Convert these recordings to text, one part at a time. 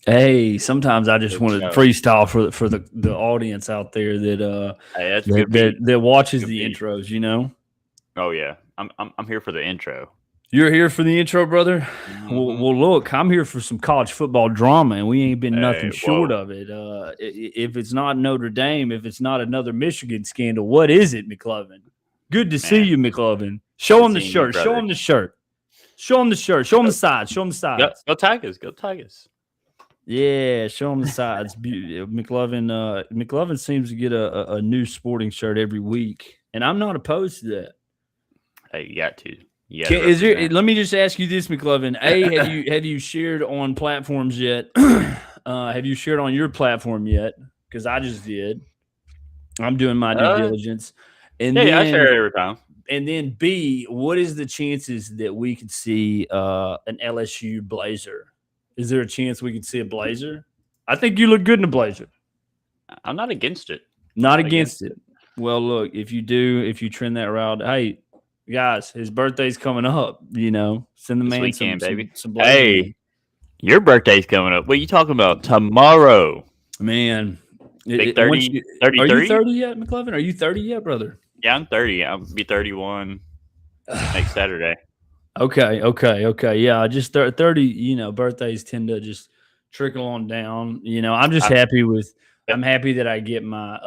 Hey, sometimes I just Good want to show. freestyle for the audience out there that Hey, that's a that good beat. that watches Good the beat. intros. You know, Oh yeah, I'm here for the intro. you're here for the intro, brother. Well, Hmm. well, look, I'm here for some college football drama, and we ain't been nothing Hey, short whoa, of it. If it's not Notre Dame, if it's not another Michigan scandal, what is it, McLovin? Good to see man, you, McLovin. good Show to him the seeing you, shirt. Show brother. him the shirt. Show him the shirt. Show him the sides. Show him the Go, sides. go Tigers, go Tigers. Yeah, show him the sides. McLovin. McLovin seems to get a new sporting shirt every week, and I'm not opposed to that. Hey, you got to Is there? represent. Let me just ask you this, McLovin. Have you shared on platforms yet? Have you shared on your platform yet? Because I just did. I'm doing my due uh, diligence, and yeah, I share then it every time. B. What is the chances that we could see an LSU blazer? Is there a chance we could see a blazer? I think you look good in a blazer. I'm not against it. Not Not against against it. it. Well, look, if you trend that route, hey, guys, his birthday's coming up. Send the This man weekend, baby. some blazer Hey, money. your birthday's coming up. What are you talking about? Tomorrow. Man, Big once 30, you are you 33? 30 yet, McLovin? Are you 30 yet, brother? Yeah, I'm 30. I'll be 31 next Saturday. Okay. Yeah, just 30. Birthdays tend to just trickle on down. I'm just I, happy with. I'm happy that I get my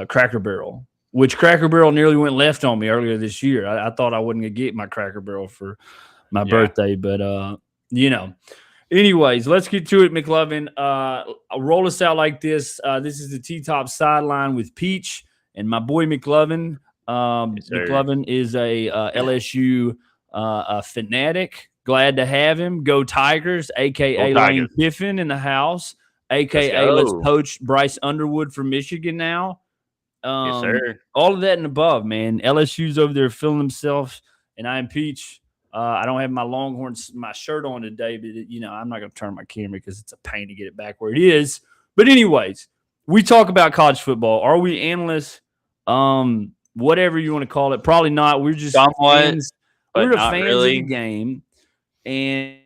Cracker Barrel, which Cracker Barrel nearly went left on me earlier this year. I thought I wasn't gonna get my Cracker Barrel for my yeah. birthday, but you know. Anyways, let's get to it, McLovin. I'll roll us out like this. This is the T-Top sideline with Peach and my boy McLovin. Yes, sir. McLovin is a LSU a fanatic. Glad to have him. Go Tigers, Go aka Lane Tigers. Kiffin in the house, Let's aka let's go. poach Bryce Underwood from Michigan now. Yes, sir. All of that and above, man. LSU's over there feeling themselves, and I am Peach. I don't have my Longhorns my shirt on today, but I'm not going to turn my camera because it's a pain to get it back where it is. But anyways, we talk about college football. Are we analysts? Whatever you want to call it. Probably not. We're just Somewhat, fans. but We're the not fans of the really. game, and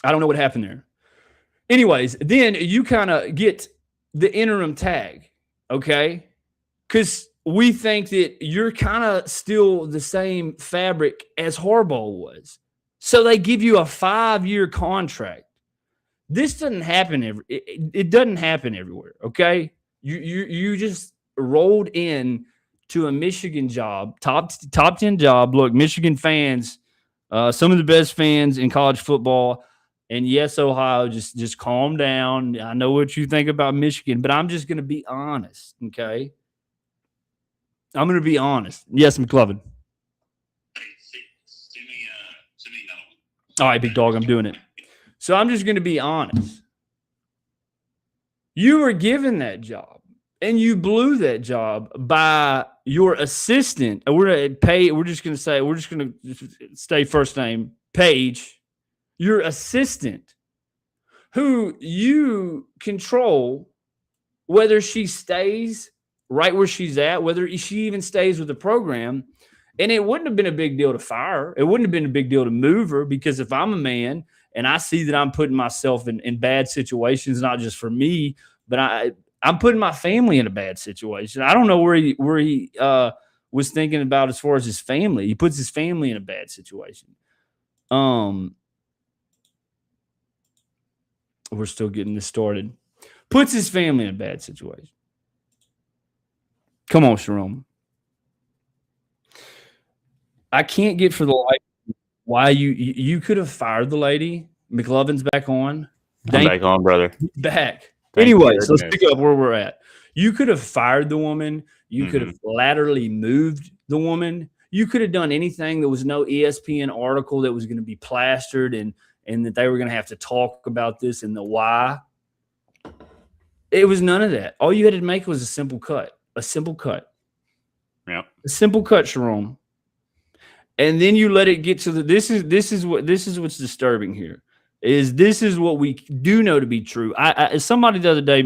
I don't know what happened there. Anyways, then you kind of get the interim tag, okay? Because we think that you're kind of still the same fabric as Harbaugh was. So they give you a 5-year contract. This doesn't happen it doesn't happen everywhere, okay? You just rolled in to a Michigan job, top 10 job. Look, Michigan fans, some of the best fans in college football. And yes, Ohio, just calm down. I know what you think about Michigan, but I'm just going to be honest, okay? I'm going to be honest. Yes, McLovin. All right, big dog, I'm doing it. So I'm just going to be honest. You were given that job, and you blew that job by your assistant. We're just going to stay first name, Paige, your assistant, who you control whether she stays right where she's at, whether she even stays with the program. And it wouldn't have been a big deal to fire her. It wouldn't have been a big deal to move her, because if I'm a man and I see that I'm putting myself in bad situations, not just for me, but I'm putting my family in a bad situation. I don't know where he was thinking about as far as his family. He puts his family in a bad situation. We're still getting this started. Puts his family in a bad situation. Come on, Sherrone. I can't get for the life why you could have fired the lady. McLovin's back on. I'm back on, brother. Back. Anyways, let's pick up where we're at. You could have fired the woman. You could have laterally moved the woman. You could have done anything. There was no ESPN article that was going to be plastered and that they were going to have to talk about this and the why. It was none of that. All you had to make was a simple cut. A simple cut. Yeah. A simple cut, Sherrone. And then you let it get to this is what's disturbing here. This is what we do know to be true. Somebody the other day,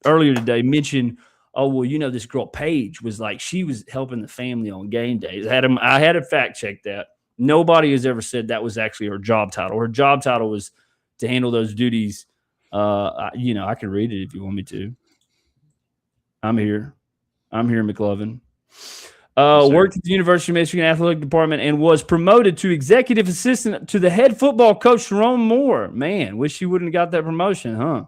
earlier today mentioned, oh, well, this girl Paige was like, she was helping the family on game days. I had to fact check that. Nobody has ever said that was actually her job title. Her job title was to handle those duties. I can read it if you want me to. I'm here, McLovin. Worked at the University of Michigan Athletic Department and was promoted to executive assistant to the head football coach, Sherrone Moore. Man, wish she wouldn't have got that promotion, huh?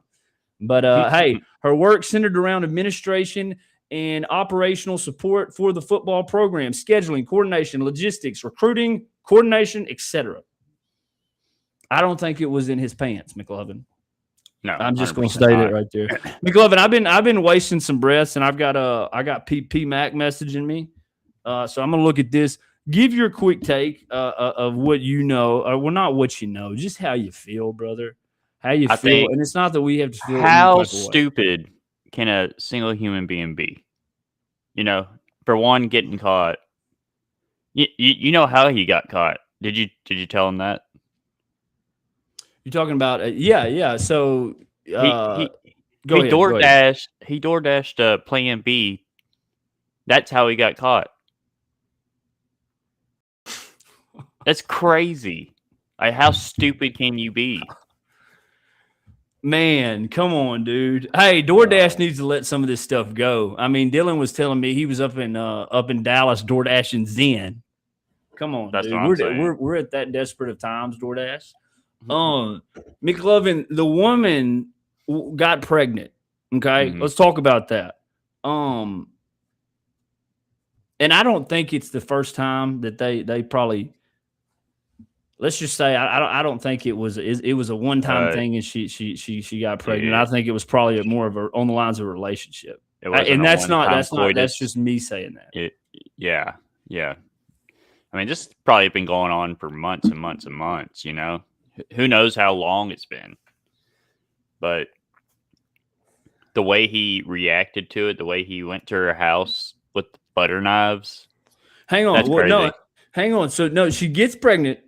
But hey, her work centered around administration and operational support for the football program, scheduling, coordination, logistics, recruiting, coordination, etc. I don't think it was in his pants, McLovin. No, I'm just going to state it right there, McLovin. I've been wasting some breaths, and I got P Mac messaging me. So I'm going to look at this. Give your quick take of what you know. Well, not what you know, just how you feel, brother. How you feel. And it's not that we have to feel. How stupid can a single human being be? For one, getting caught. You know how he got caught. Did you tell him that? You're talking about yeah. So he DoorDashed Plan B. That's how he got caught. That's crazy. Like, how stupid can you be? Man, come on, dude. Hey, DoorDash needs to let some of this stuff go. I mean, Dylan was telling me he was up in Dallas DoorDashing Zen. Come on, that's dude. What I'm saying. We're at that desperate of times, DoorDash. McLovin, the woman got pregnant. Okay, let's talk about that. And I don't think it's the first time that they probably. Let's just say I don't think it was a one-time thing, and she got pregnant. Yeah. I think it was probably more of on the lines of a relationship. And that's just me saying that. Yeah. I mean, this has probably been going on for months and months and months. Who knows how long it's been, but the way he reacted to it, the way he went to her house with butter knives. Hang on, hang on. So no, she gets pregnant.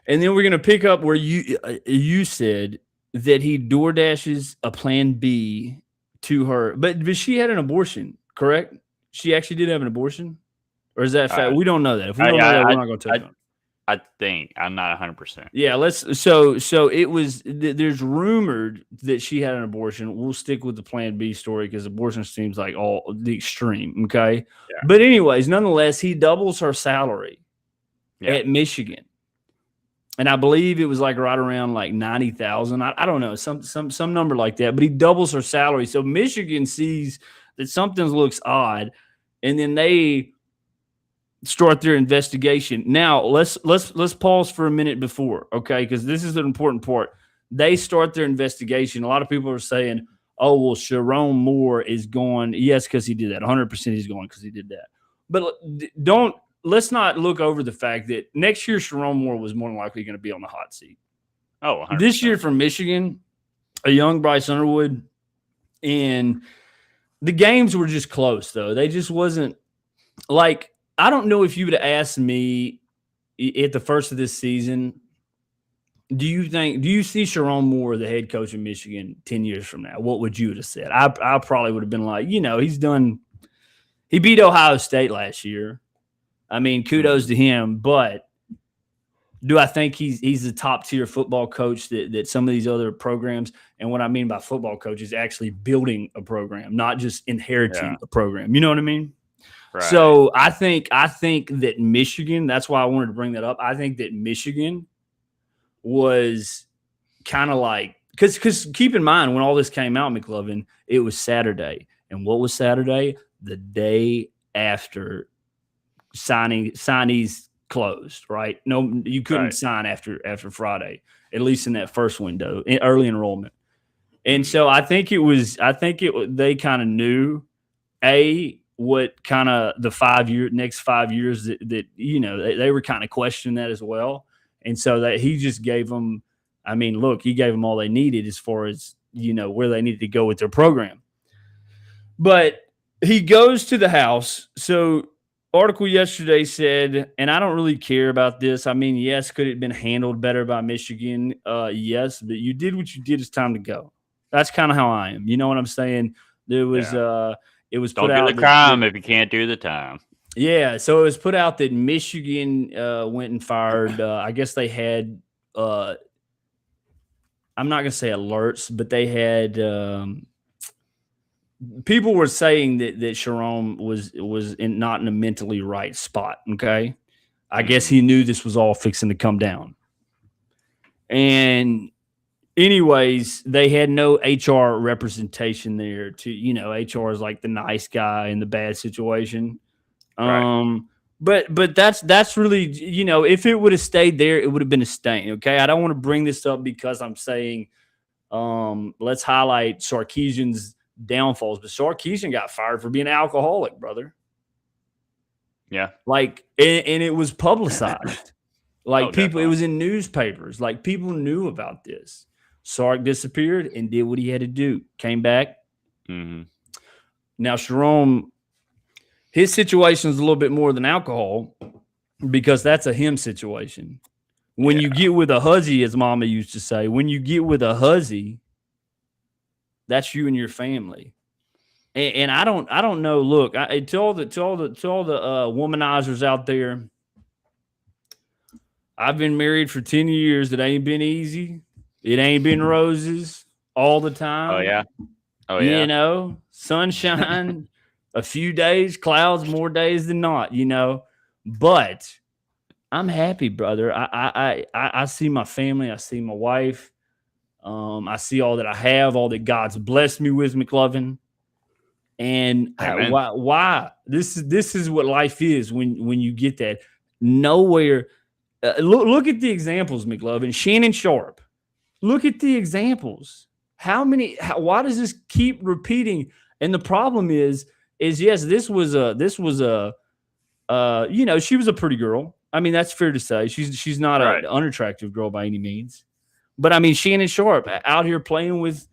And then we're going to pick up where you said that he DoorDashes a Plan B to her. But she had an abortion, correct? She actually did have an abortion? Or is that fact? We don't know that. If we don't know that, we're not going to touch on it. I think I'm not 100%. Yeah, so it was there's rumored that she had an abortion. We'll stick with the Plan B story because abortion seems like all the extreme, okay? Yeah. But anyways, nonetheless, he doubles her salary at Michigan. And I believe it was like right around like 90,000. I don't know, some number like that, but he doubles her salary. So Michigan sees that something looks odd, and then they start their investigation. Now, let's pause for a minute before, okay? Because this is an important part. They start their investigation. A lot of people are saying, "Oh, well, Sherrone Moore is going." Yes, because he did that. 100% he's going because he did that. But let's not look over the fact that next year Sherrone Moore was more than likely going to be on the hot seat. Oh, 100%. This year for Michigan, a young Bryce Underwood, and the games were just close though. They just wasn't like. I don't know if you would have asked me at the first of this season, do you see Sherrone Moore, the head coach of Michigan, 10 years from now? What would you have said? I probably would have been like, he beat Ohio State last year. I mean, kudos to him, but do I think he's a top tier football coach that some of these other programs, and what I mean by football coach is actually building a program, not just inheriting a program. You know what I mean? Right. So I think that Michigan, that's why I wanted to bring that up. I think that Michigan was kind of like, because keep in mind when all this came out, McLovin, it was Saturday. And what was Saturday? The day after signees closed, right? No, you couldn't sign after Friday, at least in that first window, early enrollment. And so I think they kind of knew what kind of the next 5 years that they were kind of questioning that as well. And so that he just gave them, he gave them all they needed as far as, where they needed to go with their program. But he goes to the house. So article yesterday said, and I don't really care about this. Yes, could it have been handled better by Michigan? Yes, but you did what you did. It's time to go. That's kind of how I am. You know what I'm saying? There was, it was don't put do out the crime if you can't do the time. Yeah, so it was put out that Michigan went and fired. I guess they had. I'm not gonna say alerts, but they had. People were saying that Sherrone was not in a mentally right spot. Okay, I guess he knew this was all fixing to come down. And anyways, they had no HR representation there. HR is like the nice guy in the bad situation. Right. But that's really, if it would have stayed there, it would have been a stain. Okay. I don't want to bring this up because I'm saying, let's highlight Sarkisian's downfalls, but Sarkisian got fired for being an alcoholic, brother. Yeah. Like, and it was publicized. Like people, it was in newspapers. Like people knew about this. Sark disappeared and did what he had to do. Came back. Mm-hmm. Now, Sherrone, his situation is a little bit more than alcohol because that's a him situation. When you get with a huzzy, as Mama used to say, when you get with a huzzy, that's you and your family. And I don't know. Look, to all the womanizers out there, I've been married for 10 years. It ain't been easy. It ain't been roses all the time. Oh yeah. Sunshine. A few days, clouds, more days than not, But I'm happy, brother. I see my family. I see my wife. I see all that I have, all that God's blessed me with, McLovin. And why? This is what life is when you get that. Nowhere. Look at the examples, McLovin. Shannon Sharp. Look at the examples. Why does this keep repeating? And the problem is yes, she was a pretty girl. That's fair to say. She's not an unattractive girl by any means. But Shannon Sharp out here playing with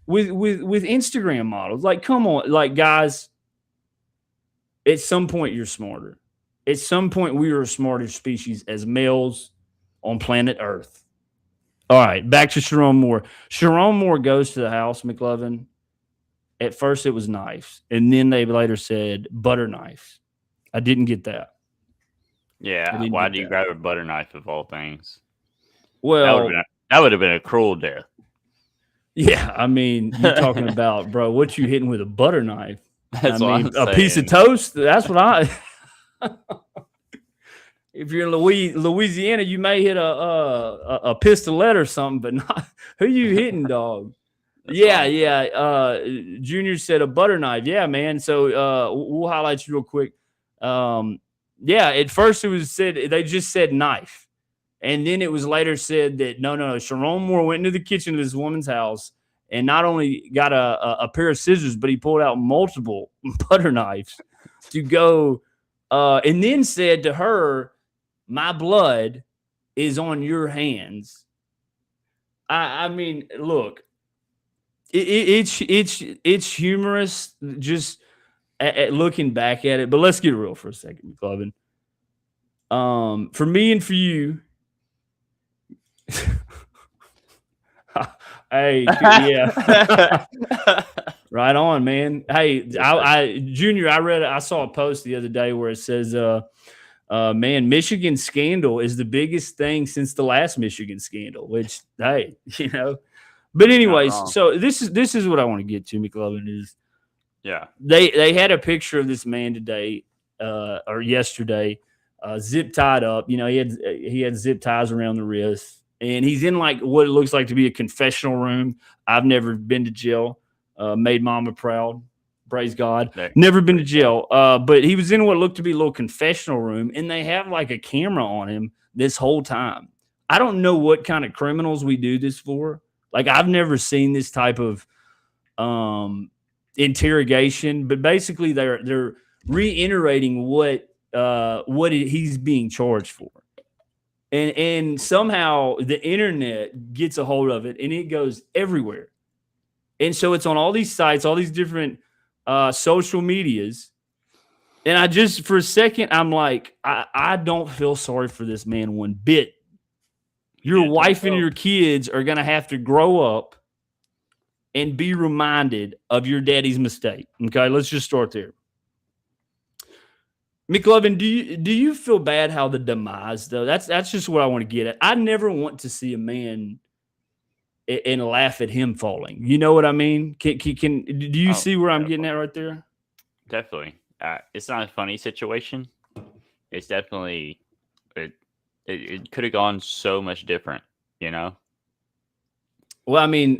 Instagram models. Like, come on, like guys. At some point, you're smarter. At some point, we are a smarter species as males on planet Earth. All right, back to Sherrone Moore. Sherrone Moore goes to the house, McLovin. At first, it was knives, and then they later said butter knives. I didn't get that. Yeah. didn't Why get do you that. grab a butter knife of all things? Well, That would have been a cruel death. yeah, I mean, you talking about, bro, what you hitting with a butter knife? I That's what mean, I'm a piece of saying. toast. That's what I. If you're in Louisiana, you may hit a pistolet or something, but not who you hitting, dog. That's what Yeah, I'm saying. yeah. Junior said a butter knife. Yeah, man. So we'll highlight you real quick. Yeah, at first it was said they just said knife, and then it was later said that no. Sherrone Moore went into the kitchen of this woman's house and not only got a pair of scissors, but he pulled out multiple butter knives to go, and then said to her, "My blood is on your hands." I mean, look, it's humorous just at looking back at it. But let's get real for a second, McClovin. For me and for you, hey, yeah, right on, man. Hey, Junior, I saw a post the other day where it says, man, Michigan scandal is the biggest thing since the last Michigan scandal. Which, hey, you know. But Not anyways, wrong. so this is what I want to get to, McLovin, is Yeah. they had a picture of this man today or yesterday, zip tied up. You know, he had zip ties around the wrist, and he's in like what it looks like to be a confessional room. I've never been to jail. Made mama proud. Praise God. Never been to jail. But he was in what looked to be a little confessional room, and they have like a camera on him this whole time. I don't know what kind of criminals we do this for. Like I've never seen this type of interrogation, but basically they're reiterating what he's being charged for. And somehow the internet gets a hold of it and it goes everywhere. And so it's on all these sites, all these different social medias. And I just, for a second, I'm like, I don't feel sorry for this man one bit. Your wife and your kids are going to have to grow up and be reminded of your daddy's mistake. Okay, let's just start there. McLovin, do you feel bad how the demise though? That's just what I want to get at. I never want to see a man and laugh at him falling. You know what I mean? Do you see where I'm getting at right there? Definitely. It's not a funny situation. It's definitely it could have gone so much different, you know. Well, I mean,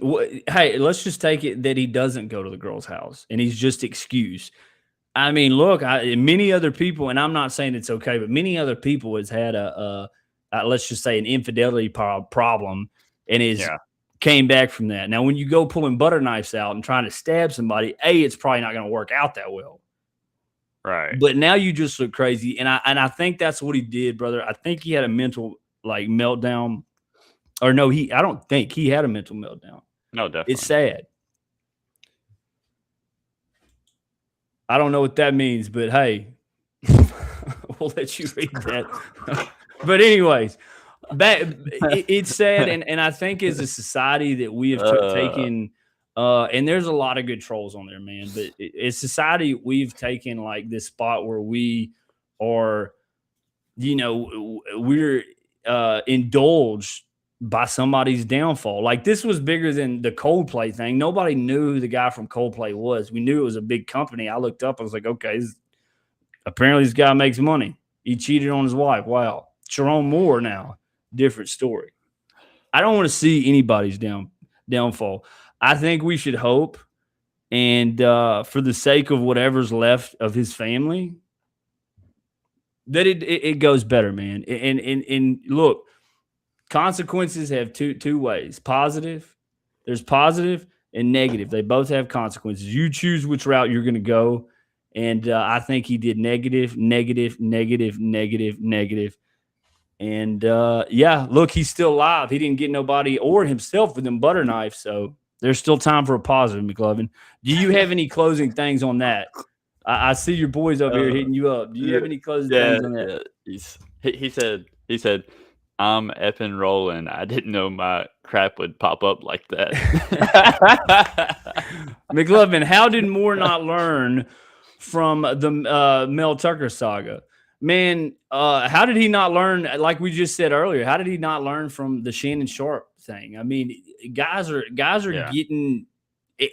hey, let's just take it that he doesn't go to the girl's house and he's just excused. I mean, look, many other people, and I'm not saying it's okay, but many other people has had let's just say an infidelity problem and came back from that. Now, when you go pulling butter knives out and trying to stab somebody, it's probably not going to work out that well. Right. But now you just look crazy. And I think that's what he did, brother. I think he had a mental like meltdown. Or no, I don't think he had a mental meltdown. No, definitely. It's sad. I don't know what that means, but hey, we'll let you read that. But anyways, it's sad, and I think as a society that we have taken, and there's a lot of good trolls on there, man. But as society, we've taken like this spot where we are, you know, we're indulged by somebody's downfall. Like this was bigger than the Coldplay thing. Nobody knew who the guy from Coldplay was. We knew it was a big company. I looked up. I was like, okay, apparently this guy makes money. He cheated on his wife. Wow. Sherrone Moore now, different story. I don't want to see anybody's downfall. I think we should hope, and for the sake of whatever's left of his family, that it goes better, man. And look, consequences have two ways. Positive, there's positive and negative. They both have consequences. You choose which route you're going to go. And I think he did negative. And yeah, look, he's still alive. He didn't get nobody or himself with them butter knives. So there's still time for a positive, McLovin. Do you have any closing things on that? I see your boys over here hitting you up. Do you have any closing things on that? Yeah. He said, I'm effing rolling. I didn't know my crap would pop up like that. McLovin, how did Moore not learn from the Mel Tucker saga? Man, how did he not learn? Like we just said earlier, how did he not learn from the Shannon Sharp thing? I mean, guys are getting,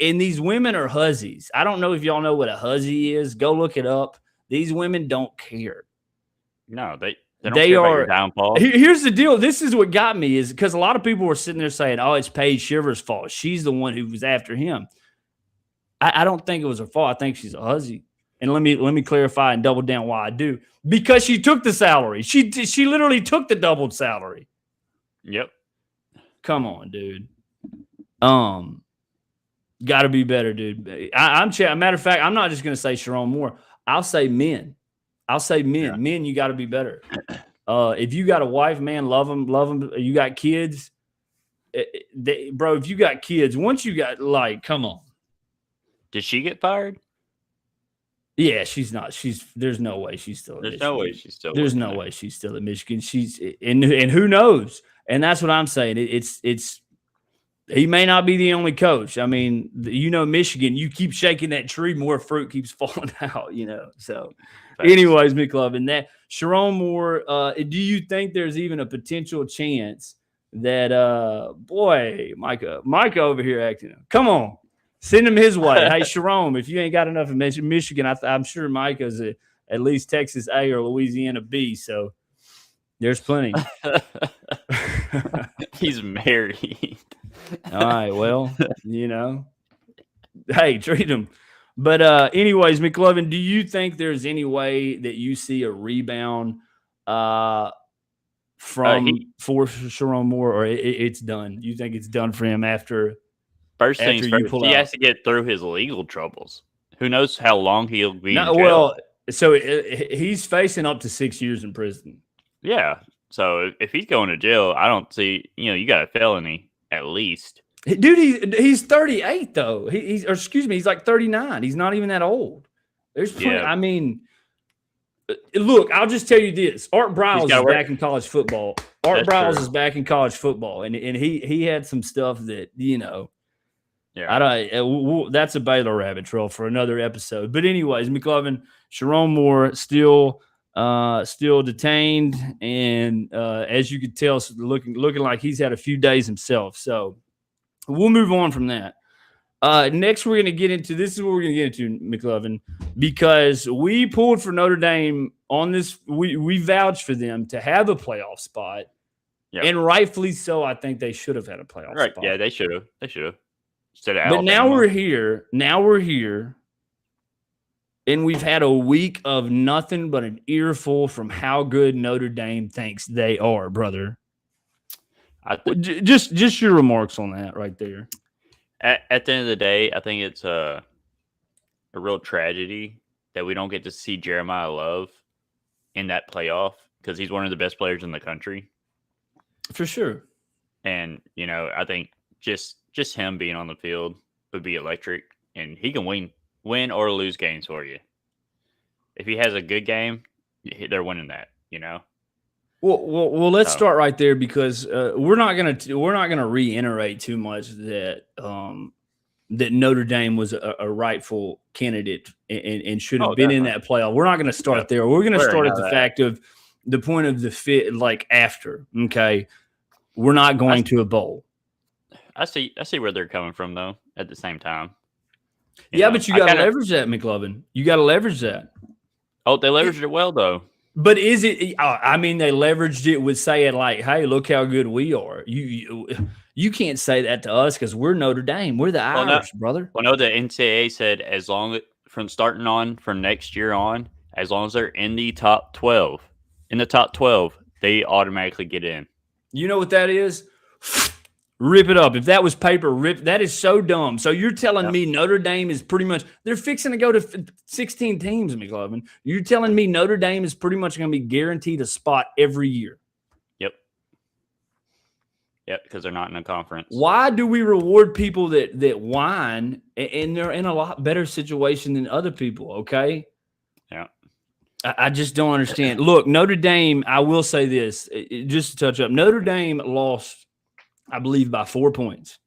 and these women are hussies. I don't know if y'all know what a hussy is. Go look it up. These women don't care. No, they don't care about your downfall. Here's the deal. This is what got me is because a lot of people were sitting there saying, "Oh, it's Paige Shiver's fault. She's the one who was after him." I don't think it was her fault. I think she's a hussy. And let me clarify and double down why I do. Because she took the salary. She literally took the doubled salary. Yep. Come on, dude. Got to be better, dude. I'm matter of fact, I'm not just gonna say Sherrone Moore. I'll say men. Yeah. Men, you got to be better. If you got a wife, man, love them. You got kids, bro. If you got kids, once you got come on. Did she get fired? Yeah, she's not. There's no way she's still. There's no way she's still. There's no way she's still at Michigan. She's and who knows? And that's what I'm saying. It's he may not be the only coach. I mean, Michigan. You keep shaking that tree, more fruit keeps falling out. So, anyways, McLovin, that Sherrone Moore. Do you think there's even a potential chance that boy, Micah over here acting? Come on. Send him his way. Hey, Sherrone, if you ain't got enough of Michigan, I'm sure Micah's at least Texas A or Louisiana B. So there's plenty. He's married. All right. Well, hey, treat him. But anyways, McLovin, do you think there's any way that you see a rebound for Sherrone Moore, or it's done? You think it's done for him after? First things first, he has to get through his legal troubles. Who knows how long he'll be in jail. Well, so he's facing up to 6 years in prison. Yeah. So if he's going to jail, I don't see, you got a felony at least. Dude, he's 38 though. He's like 39. He's not even that old. There's plenty. Yeah. I mean, look, I'll just tell you this. Art Briles is back in college football. Is back in college football. And he had some stuff that, Yeah, that's a Baylor rabbit trail for another episode. But anyways, McLovin, Sherrone Moore still detained, and as you could tell, looking like he's had a few days himself. So we'll move on from that. Next, we're going to get into this is what we're going to get into, McLovin, because we pulled for Notre Dame on this. We vouched for them to have a playoff spot, and rightfully so. I think they should have had a playoff spot. Yeah, they should have. But now we're here. And we've had a week of nothing but an earful from how good Notre Dame thinks they are, brother. Just your remarks on that right there. At the end of the day, I think it's a real tragedy that we don't get to see Jeremiah Love in that playoff because he's one of the best players in the country. For sure. And, I think just him being on the field would be electric, and he can win or lose games for you. If he has a good game, they're winning that, Well, let's start right there because we're not gonna reiterate too much that that Notre Dame was a rightful candidate and should have been in that playoff. We're not going to start there. We're going to start at the fact of the point of the fit, like after. Okay, we're not going to a bowl. I see where they're coming from, though, at the same time. But you got to leverage that, McLovin. You got to leverage that. Oh, they leveraged it well, though. But is it – I mean, they leveraged it with saying, like, hey, look how good we are. You can't say that to us because we're Notre Dame. We're the Irish, brother. Well, no, the NCAA said as long as – from starting on from next year on, as long as they're in the top 12, they automatically get in. You know what that is? Rip it up. If that was paper, that is so dumb. So you're telling me Notre Dame is pretty much – they're fixing to go to 16 teams, McLovin. You're telling me Notre Dame is pretty much going to be guaranteed a spot every year. Yep, because they're not in a conference. Why do we reward people that whine and they're in a lot better situation than other people, okay? Yeah. I just don't understand. Look, Notre Dame, I will say this, just to touch up. Notre Dame lost – I believe by 4 points.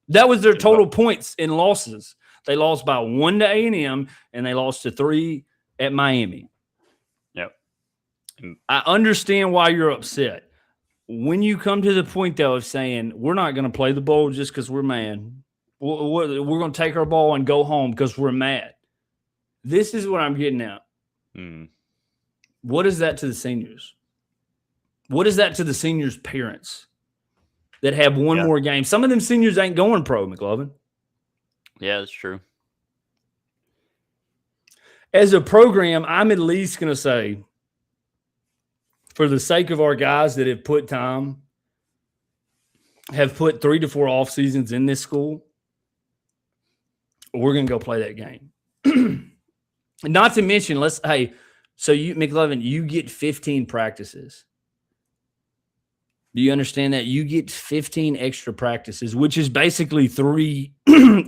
That was their total points in losses. They lost by 1 to A&M, and they lost to 3 at Miami. Yeah. I understand why you're upset. When you come to the point, though, of saying we're not going to play the bowl just because we're mad, we're going to take our ball and go home because we're mad. This is what I'm getting at. What is that to the seniors? What is that to the seniors' parents that have one more game? Some of them seniors ain't going pro, McLovin. Yeah, that's true. As a program, I'm at least going to say, for the sake of our guys that have put time, have put 3 to 4 off seasons in this school, we're going to go play that game. Not to mention, so you, McLovin, you get 15 practices. Do you understand that? You get 15 extra practices, which is basically 3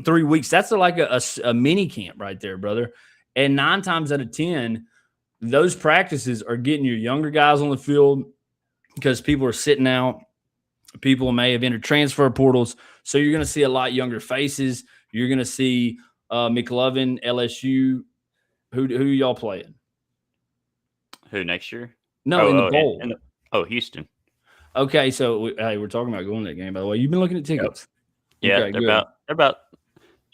weeks. That's like a mini camp right there, brother. And 9 times out of 10, those practices are getting your younger guys on the field because people are sitting out. People may have entered transfer portals. So you're going to see a lot younger faces. You're going to see McLovin, LSU. Who y'all playing? Who next year? No, in the bowl. Houston. Okay, so we're talking about going to that game, by the way. You've been looking at tickets. Yep. Yeah, okay, they're about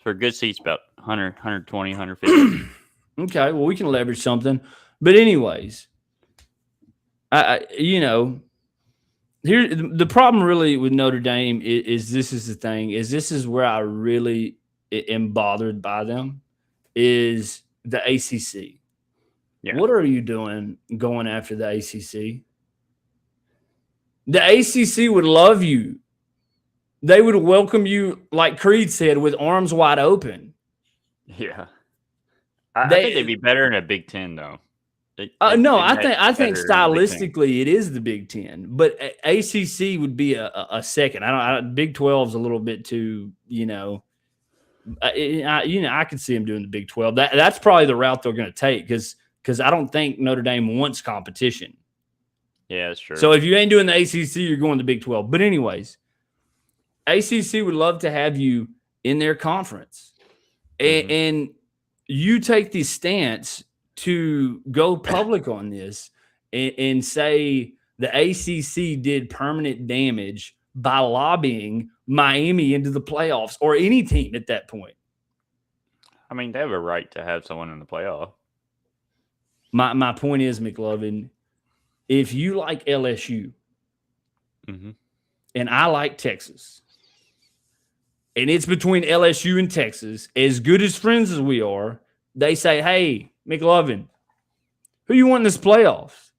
for good seats, about 100, 120, 150. Okay, well, we can leverage something. But anyways, here the problem really with Notre Dame is this is the thing, is this is where I really am bothered by them, is the ACC. Yeah. What are you doing going after the ACC? The ACC would love you. They would welcome you, like Creed said, with arms wide open. Yeah. I think they'd be better in a Big Ten, though. I think stylistically it is the Big Ten, but ACC would be a second. Big 12 is a little bit too, I could see them doing the Big 12. That's probably the route they're going to take because I don't think Notre Dame wants competition. Yeah, that's true. So if you ain't doing the ACC, you're going to Big 12. But anyways, ACC would love to have you in their conference. And you take the stance to go public on this and say the ACC did permanent damage by lobbying Miami into the playoffs or any team at that point. I mean, they have a right to have someone in the playoff. My point is, McLovin, if you like LSU and I like Texas, and it's between LSU and Texas, as good as friends as we are, they say, hey, McLovin, who you want in this playoffs?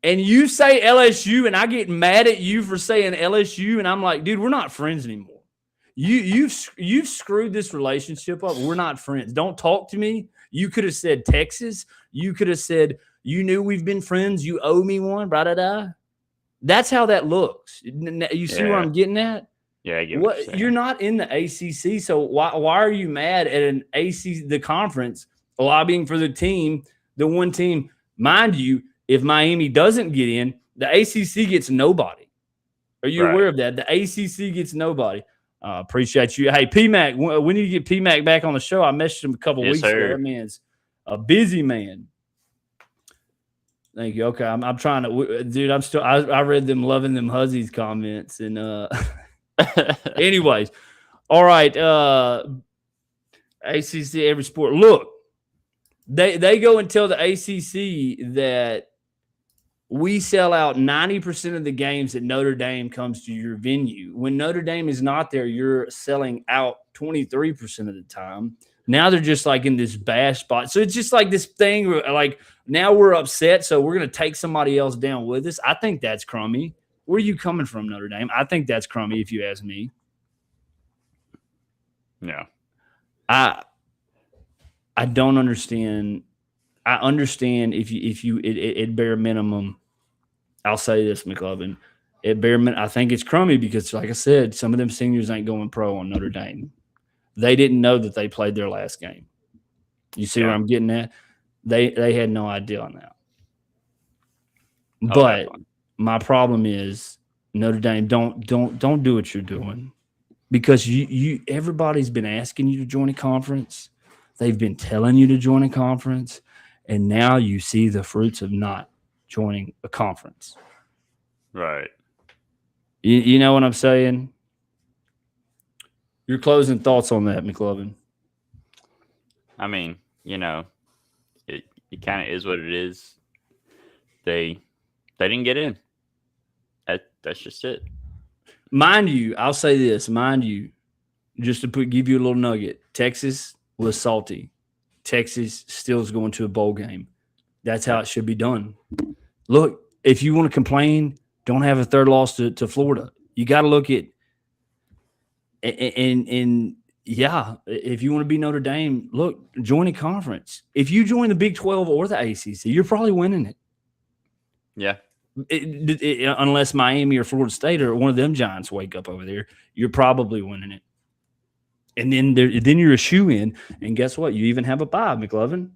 And you say LSU, and I get mad at you for saying LSU, and I'm like, dude, we're not friends anymore. You've screwed this relationship up. We're not friends. Don't talk to me. You could have said Texas. You could have said, you knew we've been friends. You owe me one. Blah, blah, blah. That's how that looks. You see where I'm getting at? Yeah, I get what you're not in the ACC, so why are you mad at an the conference lobbying for the team, the one team? Mind you, if Miami doesn't get in, the ACC gets nobody. Are you aware of that? The ACC gets nobody. Appreciate you. Hey, P-Mac, when did you get P-Mac back on the show? I messaged him a couple weeks ago. That man's a busy man. Thank you. Okay, I'm trying to, dude. I read them loving them Huzzies comments and anyways, all right. ACC every sport. Look, they go and tell the ACC that we sell out 90% of the games that Notre Dame comes to your venue. When Notre Dame is not there, you're selling out 23% of the time. Now they're just like in this bash spot. So it's just like this thing like now we're upset, so we're going to take somebody else down with us. I think that's crummy. Where are you coming from, Notre Dame? I think that's crummy if you ask me. Yeah. I don't understand. I understand if you at bare minimum, I'll say this, McLovin. At bare minimum, I think it's crummy because, like I said, some of them seniors ain't going pro on Notre Dame. They didn't know that they played their last game. You see where I'm getting at? They had no idea on that. But my problem is Notre Dame, don't do what you're doing because you everybody's been asking you to join a conference. They've been telling you to join a conference, and now you see the fruits of not joining a conference. Right. You know what I'm saying? Your closing thoughts on that, McLovin? I mean, it kind of is what it is. They didn't get in. That's just it. Mind you, I'll say this. Mind you, just to give you a little nugget, Texas was salty. Texas still is going to a bowl game. That's how it should be done. Look, if you want to complain, don't have a third loss to Florida. You got to look at and yeah, if you want to be Notre Dame, look, join a conference. If you join the Big 12 or the ACC, you're probably winning it. Yeah. Unless Miami or Florida State or one of them giants wake up over there, you're probably winning it. And then you're a shoe in, and guess what? You even have a bye, McLovin.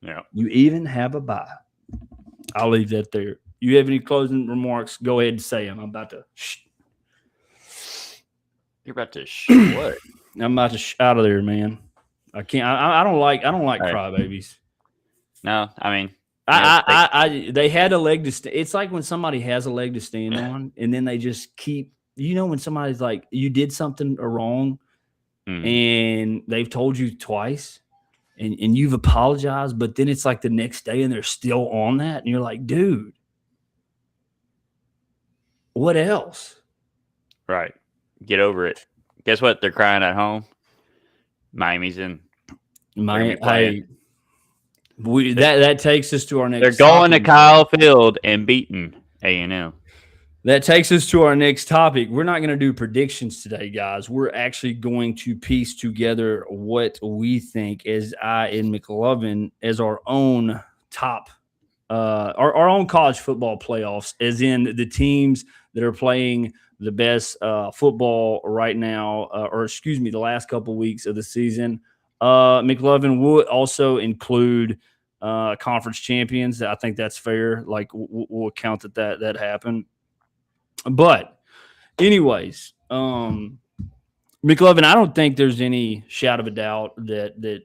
Yeah. You even have a bye. I'll leave that there. You have any closing remarks? Go ahead and say them. I'm about to. You're about to what? I'm about to out of there, man. I can't. I don't like crybabies. No, I mean, they had a leg to stand. It's like when somebody has a leg to stand on, and then they just keep. When somebody's like, you did something wrong, and they've told you twice, and you've apologized, but then it's like the next day, and they're still on that, and you're like, dude, what else? Right. Get over it. Guess what? They're crying at home. Miami's in. That takes us to our next. They're going to Kyle Field and beating A&M. That takes us to our next topic. We're not going to do predictions today, guys. We're actually going to piece together what we think as I and McLovin as our own top, our own college football playoffs, as in the teams that are playing the best football right now, the last couple weeks of the season. McLovin would also include conference champions. I think that's fair. Like we'll count that happened. But anyways, McLovin, I don't think there's any shadow of a doubt that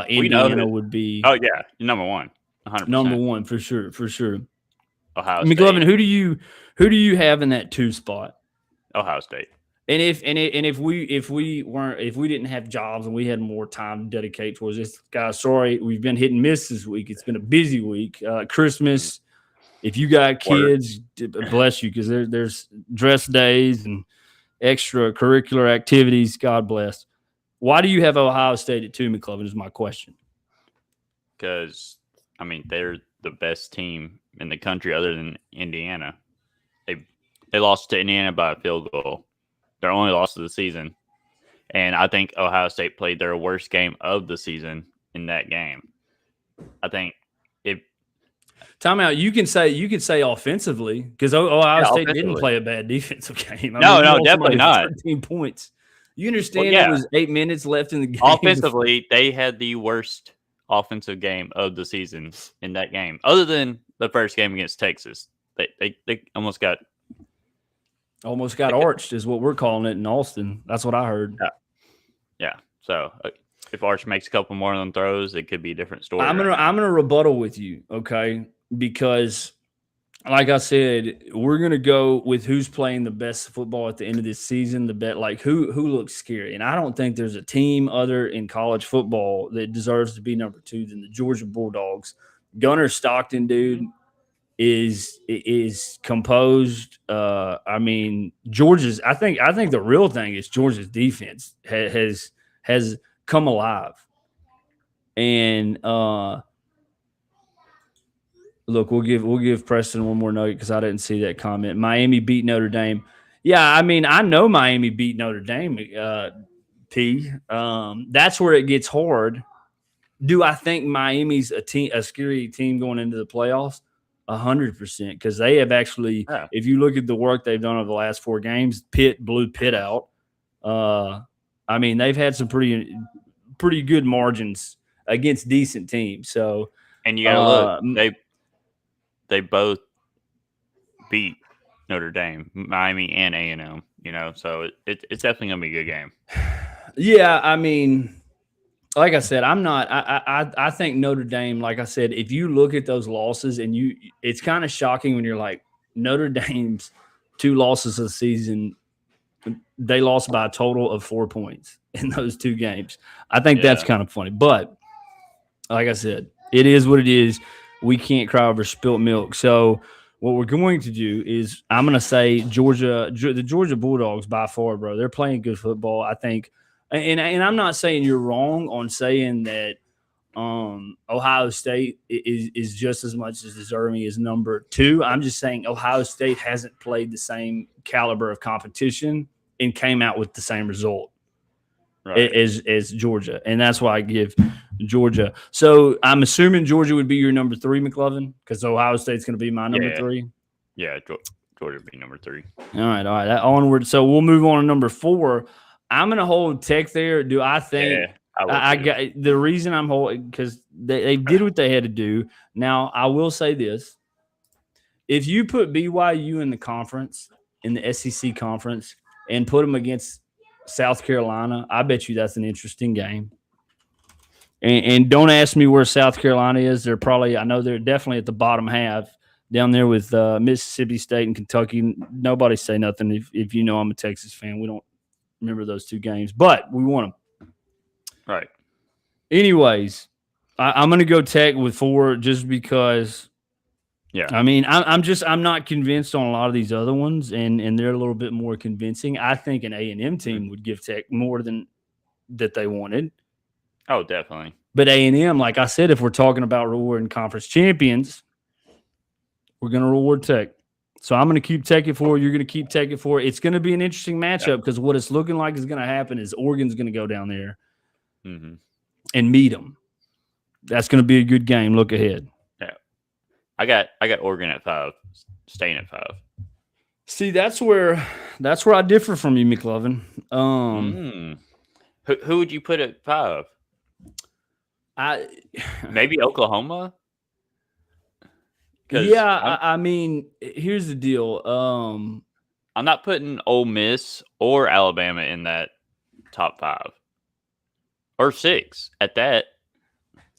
Indiana would be. Oh yeah, number one, 100%. Number one for sure. Ohio State. McLovin, who do you have in that 2 spot? Ohio State. And if we didn't have jobs and we had more time to dedicate towards this, guys, sorry, we've been hit and miss this week. It's been a busy week. Christmas. If you got kids, bless you, because there's dress days and extracurricular activities. God bless. Why do you have Ohio State at 2, McLovin, is my question. Because, I mean, they're the best team in the country other than Indiana. They lost to Indiana by a field goal. Their only loss of the season. And I think Ohio State played their worst game of the season in that game. I think time out. You can say offensively, because Ohio State didn't play a bad defensive game. No, definitely not. 13 points. You understand there was 8 minutes left in the game. Offensively, they had the worst offensive game of the season in that game, other than the first game against Texas. They almost got arched, is what we're calling it in Austin. That's what I heard. Yeah. So if Arch makes a couple more of them throws, it could be a different story. I'm gonna rebuttal with you, okay? Because, like I said, we're gonna go with who's playing the best football at the end of this season. The bet, like who looks scary, and I don't think there's a team other in college football that deserves to be number 2 than the Georgia Bulldogs. Gunnar Stockton, dude, is composed. I mean, Georgia's. I think the real thing is Georgia's defense has come alive, and look, we'll give Preston one more note because I didn't see that comment. Miami beat Notre Dame. Yeah, I mean, I know Miami beat Notre Dame. P. That's where it gets hard. Do I think Miami's a scary team going into the playoffs? 100%, because they have actually, if you look at the work they've done over the last 4 games, Pitt blew Pitt out. I mean, they've had some pretty good margins against decent teams. So, and you gotta look, they both beat Notre Dame, Miami, and A&M. So it's definitely gonna be a good game. Yeah, I mean, like I said, I'm not. I think Notre Dame. Like I said, if you look at those losses, and it's kind of shocking when you're like Notre Dame's 2 losses of the season. They lost by a total of 4 points in those 2 games. I think that's Yeah. kind of funny, but like I said, it is what it is. We can't cry over spilt milk. So what we're going to do is I'm going to say the Georgia Bulldogs by far, bro. They're playing good football. I think, and I'm not saying you're wrong on saying that Ohio State is just as much as deserving as number 2. I'm just saying Ohio State hasn't played the same caliber of competition and came out with the same result Right. as Georgia, and that's why I give Georgia. So I'm assuming Georgia would be your number 3, McLovin, because Ohio State's going to be my number Yeah. 3. Yeah. Georgia would be number 3. All right. That onward. So we'll move on to number 4. I'm going to hold Tech there. Do I think? Yeah. I would I too. got the reason I'm holding because they did what they had to do. Now I will say this: if you put BYU in the conference, in the SEC conference, and put them against South Carolina, I bet you that's an interesting game. And don't ask me where South Carolina is. They're probably, I know they're definitely at the bottom half down there with Mississippi State and Kentucky. Nobody say nothing if you know I'm a Texas fan. We don't remember those 2 games, but we won them. Right. Anyways, I'm going to go Tech with 4 just because. Yeah. I mean, I'm not convinced on a lot of these other ones, and they're a little bit more convincing. I think an A&M team would give Tech more than that they wanted. Oh, definitely. But A&M, like I said, if we're talking about rewarding conference champions, we're going to reward Tech. So I'm going to keep Tech at 4. You're going to keep Tech at 4. It's going to be an interesting matchup because what it's looking like is going to happen is Oregon's going to go down there and meet them. That's going to be a good game. Look ahead. Yeah, I got Oregon at 5, staying at 5. See, that's where I differ from you, McLovin. Who would you put at 5? Maybe Oklahoma. Yeah, I mean, here's the deal. I'm not putting Ole Miss or Alabama in that top 5 or 6 at that.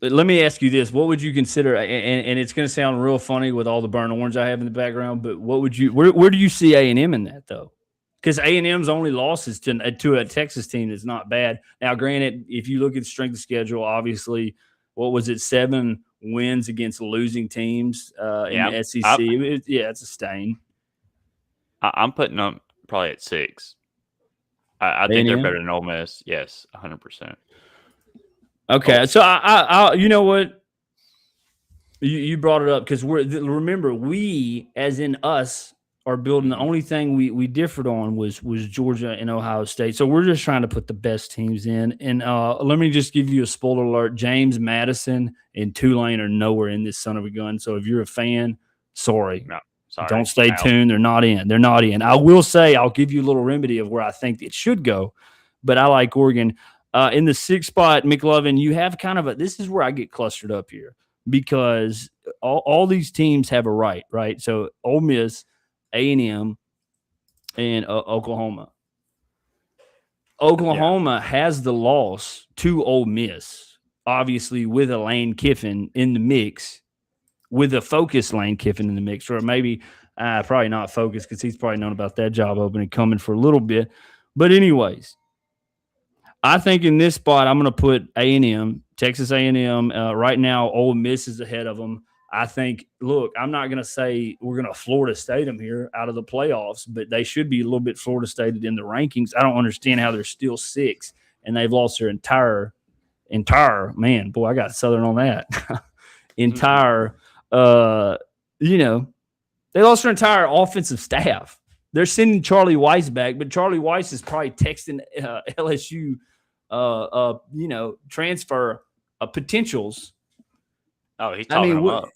Let me ask you this: what would you consider? And it's going to sound real funny with all the burnt orange I have in the background, but what would you? Where do you see A&M in that though? Because A&M's only losses to a Texas team is not bad. Now, granted, if you look at the strength of schedule, obviously, what was it? 7 wins against losing teams in the SEC. It's a stain. I'm putting them probably at 6. I think they're better than Ole Miss. Yes, 100%. Okay, so I you know what? You brought it up because remember we, as in us, are building. The only thing we differed on was Georgia and Ohio State. So we're just trying to put the best teams in. And let me just give you a spoiler alert: James Madison and Tulane are nowhere in this son of a gun. So if you're a fan, sorry. Don't stay tuned. They're not in. They're not in. I will say I'll give you a little remedy of where I think it should go, but I like Oregon. In the 6th spot, McLovin, you have kind of this is where I get clustered up here because all these teams have a right? So Ole Miss, A&M, and Oklahoma. Oklahoma has the loss to Ole Miss, obviously with a Lane Kiffin in the mix, with a focused Lane Kiffin in the mix, or maybe probably not focused because he's probably known about that job opening coming for a little bit. But anyways, I think in this spot, I'm going to put A&M, Texas A&M. Right now, Ole Miss is ahead of them. I think, look, I'm not going to say we're going to Florida State them here out of the playoffs, but they should be a little bit Florida Stated in the rankings. I don't understand how they're still 6 and they've lost their entire man. Boy, I got Southern on that. They lost their entire offensive staff. They're sending Charlie Weiss back, but Charlie Weiss is probably texting LSU, transfer potentials. Oh, he's talking them up.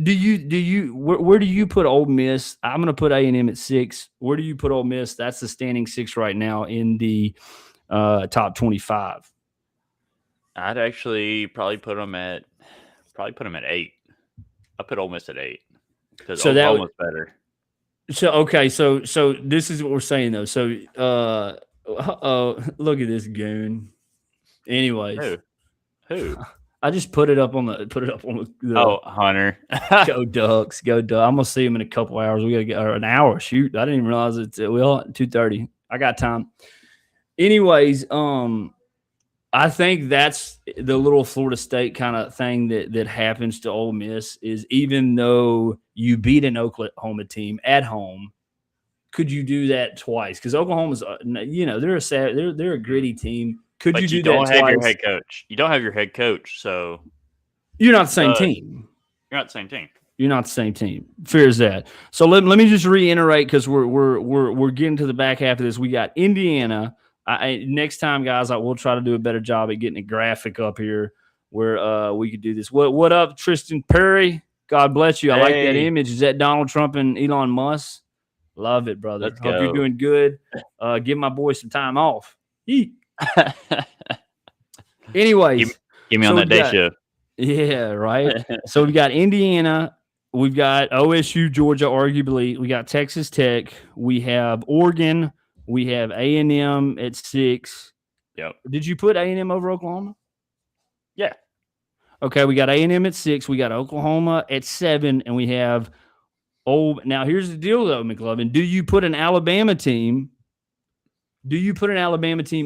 Do you? Where do you put Ole Miss? I'm going to put A&M at 6. Where do you put Ole Miss? That's the standing 6 right now in the top 25. I'd actually probably put them at 8. I put Ole Miss at 8 because Oklahoma's better. So okay, so this is what we're saying though. So look at this goon. Anyways, Who? I just put it up on the Oh, Hunter. Go Ducks, go Ducks. I'm gonna see him in a couple hours. We gotta get an hour. Shoot, I didn't even realize it's 2:30. I got time. Anyways, I think that's the little Florida State kind of thing that happens to Ole Miss is even though you beat an Oklahoma team at home, could you do that twice? Because Oklahoma's, they're a gritty team. Could But you do you that don't have twice? your head coach. You don't have your head coach, so You're not the same team. You're not the same team. You're not the same team. Fair as that. So let me just reiterate because we're getting to the back half of this. We got Indiana. Next time, guys, I will try to do a better job at getting a graphic up here where we could do this. What up, Tristan Perry? God bless you. I like that image. Is that Donald Trump and Elon Musk? Love it, brother. Let's Hope go. you're doing good. Give my boy some time off. Anyways, give me on that day shift. Yeah, right. So we got Indiana, we've got OSU, Georgia, arguably. We got Texas Tech, we have Oregon, we have A&M at 6. Yep. Did you put A&M over Oklahoma? Yeah. Okay, we got A&M at 6, we got Oklahoma at 7, and we have now here's the deal though, McLovin. Do you put an Alabama team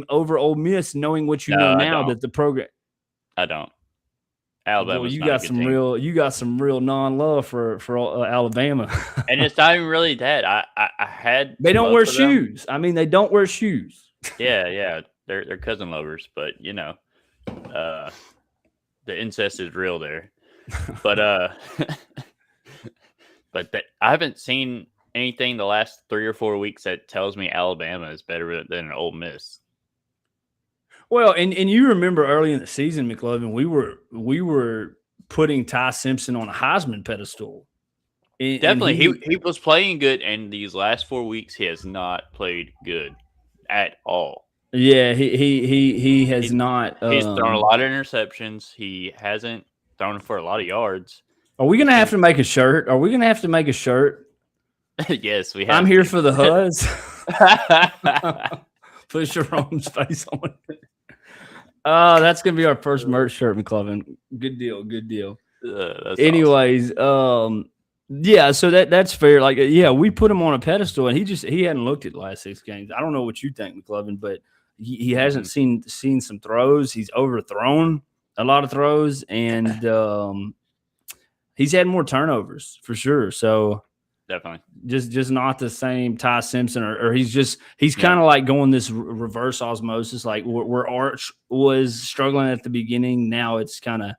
over Ole Miss, knowing what you know now that the program? I don't. Alabama. Well, you got some real non-love for Alabama, and it's not even really that. I had. They don't wear shoes. I mean, they don't wear shoes. Yeah, they're cousin lovers, but the incest is real there. But but I haven't seen anything the last 3 or 4 weeks that tells me Alabama is better than an Ole Miss. Well, and you remember early in the season, McLovin, we were putting Ty Simpson on a Heisman pedestal. Definitely, he was playing good, and these last 4 weeks he has not played good at all. Yeah, he has not. He's thrown a lot of interceptions. He hasn't thrown for a lot of yards. Are we gonna have to make a shirt? Are we gonna have to make a shirt? Yes, we have. I'm here for the Huzz. Put Sherrone's face on it. That's gonna be our first merch shirt, McLovin. Good deal. Anyways, awesome. Yeah, so that's fair. Like, we put him on a pedestal, and he hadn't looked at the last 6 games. I don't know what you think, McLovin, but he hasn't seen some throws. He's overthrown a lot of throws, and he's had more turnovers for sure. So definitely just not the same Ty Simpson, or he's kind of like going this reverse osmosis, like where Arch was struggling at the beginning. Now it's kind of,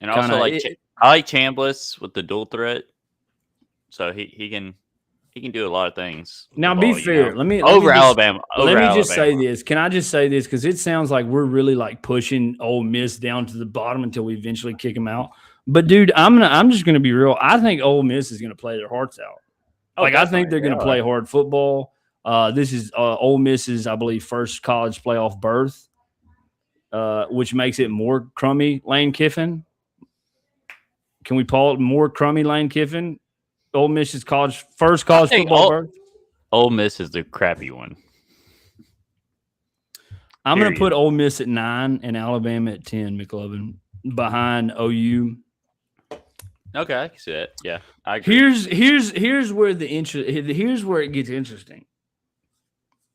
and also I like Chambliss with the dual threat, so he can do a lot of things. Now, be fair. Let me Alabama. Let me just say this. Can I just say this? Because it sounds like we're really like pushing Ole Miss down to the bottom until we eventually kick them out. But dude, I'm just gonna be real. I think Ole Miss is gonna play their hearts out. I think they're gonna play hard football. This is Ole Miss's, I believe, first college playoff berth, which makes it more crummy. Lane Kiffin. Can we call it more crummy Lane Kiffin? Ole Miss's first college football berth. Ole Miss is the crappy one. I'm gonna put Ole Miss at 9 and Alabama at 10. McLovin behind OU. Okay, I can see that. Yeah, I agree. Here's where here's where it gets interesting,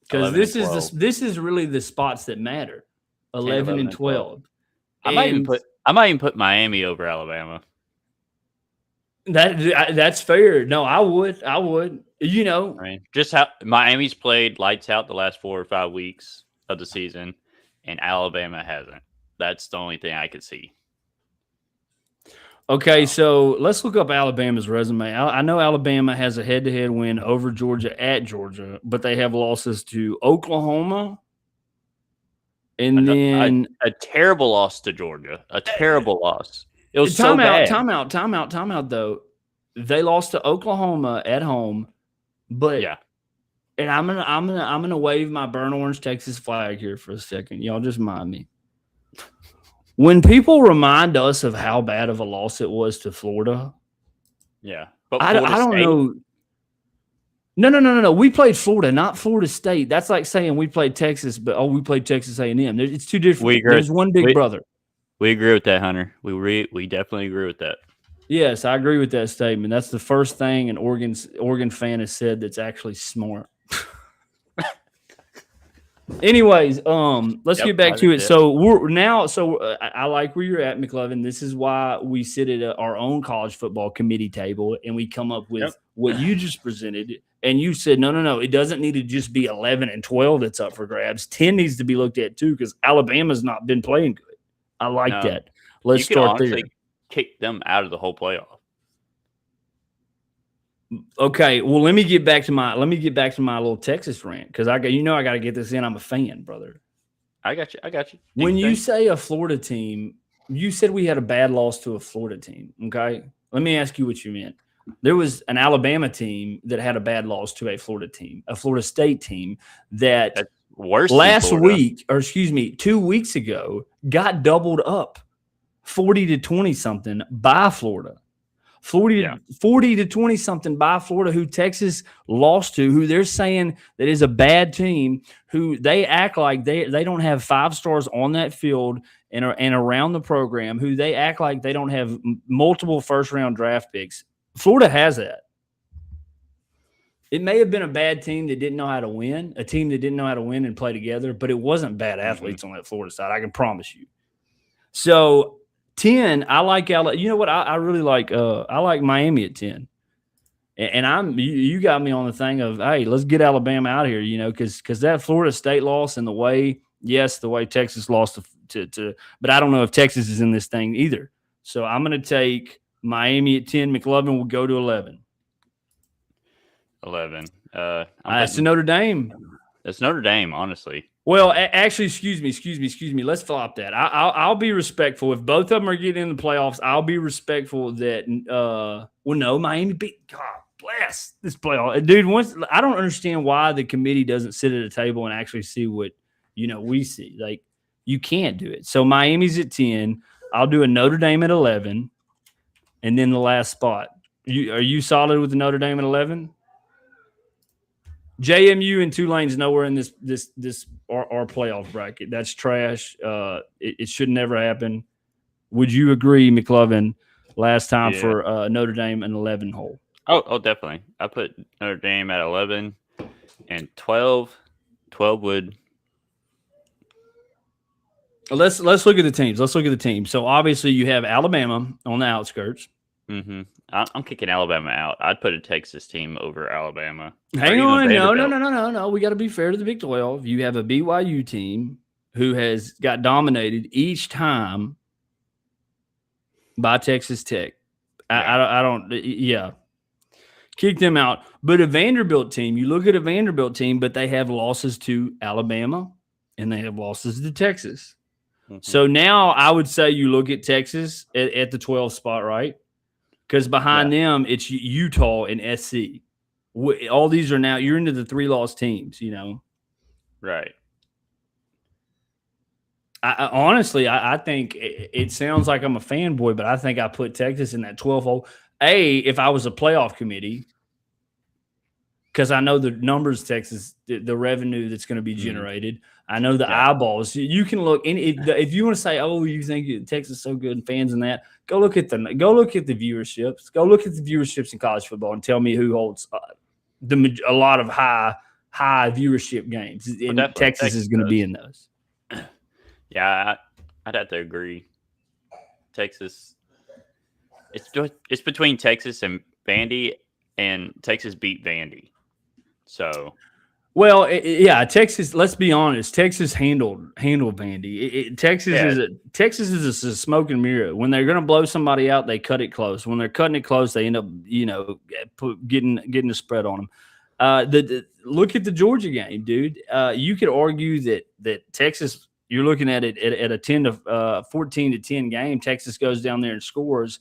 because this is really the spots that matter. 11 and 12. I might even put Miami over Alabama. That's fair. No, I would. I mean, just how Miami's played lights out the last 4 or 5 weeks of the season, and Alabama hasn't. That's the only thing I could see. Okay, so let's look up Alabama's resume. I know Alabama has a head-to-head win over Georgia at Georgia, but they have losses to Oklahoma, and then a terrible loss to Georgia. A terrible loss. It was so bad. Time out. Though they lost to Oklahoma at home, but and I'm gonna wave my burnt orange Texas flag here for a second. Y'all just mind me. When people remind us of how bad of a loss it was to Florida, but I don't know. No. We played Florida, not Florida State. That's like saying we played Texas, but we played Texas A&M. It's two different. There's one big brother. We agree with that, Hunter. We definitely agree with that. Yes, I agree with that statement. That's the first thing an Oregon fan has said that's actually smart. Anyways, let's Yep, get back I agree to with it. that. So we're now. So I like where you're at, McLovin. This is why we sit at our own college football committee table and we come up Yep. with what you just presented. And you said, no. It doesn't need to just be 11 and 12 that's up for grabs. 10 needs to be looked at too because Alabama's not been playing good. I like No, that. Let's you could start there. honestly kick them out of the whole playoff. Okay, well, let me get back to my little Texas rant because I got I got to get this in. I'm a fan, brother. I got you. When you say a Florida team, you said we had a bad loss to a Florida team. Okay, let me ask you what you meant. There was an Alabama team that had a bad loss to a Florida team, a Florida State team that That's worse last than Florida. week, or excuse me, 2 weeks ago, got doubled up 40 to 20 something by Florida. 40 to 20 something by Florida, who Texas lost to, who they're saying that is a bad team, who they act like they don't have 5 stars on that field and around the program, who they act like they don't have multiple first round draft picks. Florida has that. It may have been a bad team that didn't know how to win, a team that didn't know how to win and play together, but it wasn't bad athletes on that Florida side. I can promise you. So 10, I like Alabama. You know what? I really like. I like Miami at 10, and you got me on the thing of, hey, let's get Alabama out of here. Because that Florida State loss and the way Texas lost to, but I don't know if Texas is in this thing either. So I'm going to take Miami at 10. McLovin will go to 11. 11. That's to Notre Dame. That's Notre Dame, honestly. Well, actually, excuse me. Let's flop that. I'll be respectful if both of them are getting in the playoffs. I'll be respectful that. No, Miami beat. God bless this playoff, dude. I don't understand why the committee doesn't sit at a table and actually see what we see. Like, you can't do it. So Miami's at 10. I'll do a Notre Dame at 11, and then the last spot. Are you solid with the Notre Dame at 11? JMU and Tulane's nowhere in this our playoff bracket. That's trash. It should never happen. Would you agree, McLovin? Last time for Notre Dame an 11 hole. Oh, definitely. I put Notre Dame at 11 and 12. 12 would. Let's look at the teams. So obviously you have Alabama on the outskirts. Mm-hmm. I'm kicking Alabama out. I'd put a Texas team over Alabama. Hang on. No. We got to be fair to the Big 12. You have a BYU team who has got dominated each time by Texas Tech. Kick them out. But a Vanderbilt team, you look at a Vanderbilt team, but they have losses to Alabama and they have losses to Texas. Mm-hmm. So now I would say you look at Texas at the 12th spot, right? Because behind them, it's Utah and SC. All these are now, you're into the 3-loss teams, Right. I honestly, I think it sounds like I'm a fanboy, but I think I put Texas in that 12 hole. If I was a playoff committee, because I know the numbers, Texas, the revenue that's going to be generated. I know the eyeballs. You can look if you want to say, you think Texas is so good and fans and that. Go look at the viewerships. Go look at the viewerships in college football and tell me who holds a lot of high viewership games. And Texas is going to be in those. Yeah, I'd have to agree. Texas. It's between Texas and Vandy, and Texas beat Vandy. So, well, Texas. Let's be honest. Texas handled Vandy. Texas is a smoke and mirror. When they're going to blow somebody out, they cut it close. When they're cutting it close, they end up getting the spread on them. Look at the Georgia game, dude. You could argue that Texas. You're looking at it at a 14 to 10 game. Texas goes down there and scores,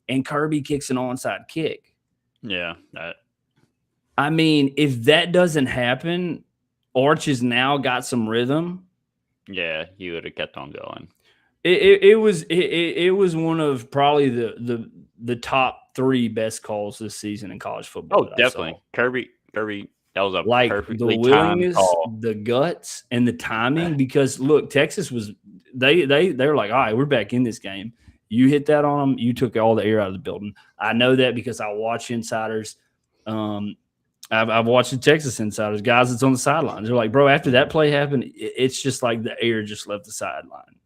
and Kirby kicks an onside kick. Yeah. I mean, if that doesn't happen, Arch has now got some rhythm. Yeah, he would have kept on going. It was one of probably the top 3 best calls this season in college football. Oh, definitely. Kirby That was a like the perfectly timed willingness, call. the guts, and the timing. Because look, Texas was they're like, all right, we're back in this game. You hit that on them, you took all the air out of the building. I know that because I watch insiders. I've watched the Texas insiders, guys that's on the sidelines. They're like, bro, after that play happened, it's just like the air just left the sideline.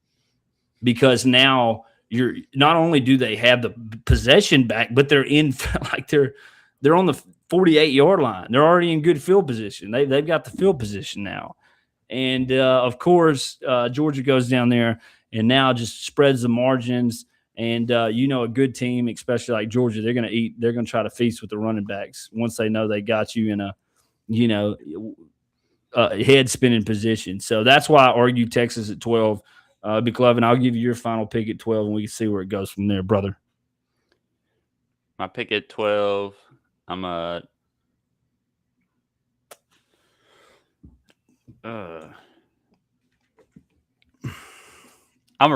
Because now you're not only do they have the possession back, but they're in like they're on the 48-yard line. They're already in good field position. They've got the field position now. And of course, Georgia goes down there and now just spreads the margins. And a good team, especially like Georgia, they're going to eat. They're going to try to feast with the running backs once they know they got you in a head spinning position. So that's why I argue Texas at 12. McLovin, I'll give you your final pick at 12, and we can see where it goes from there, brother. My pick at 12. I'm a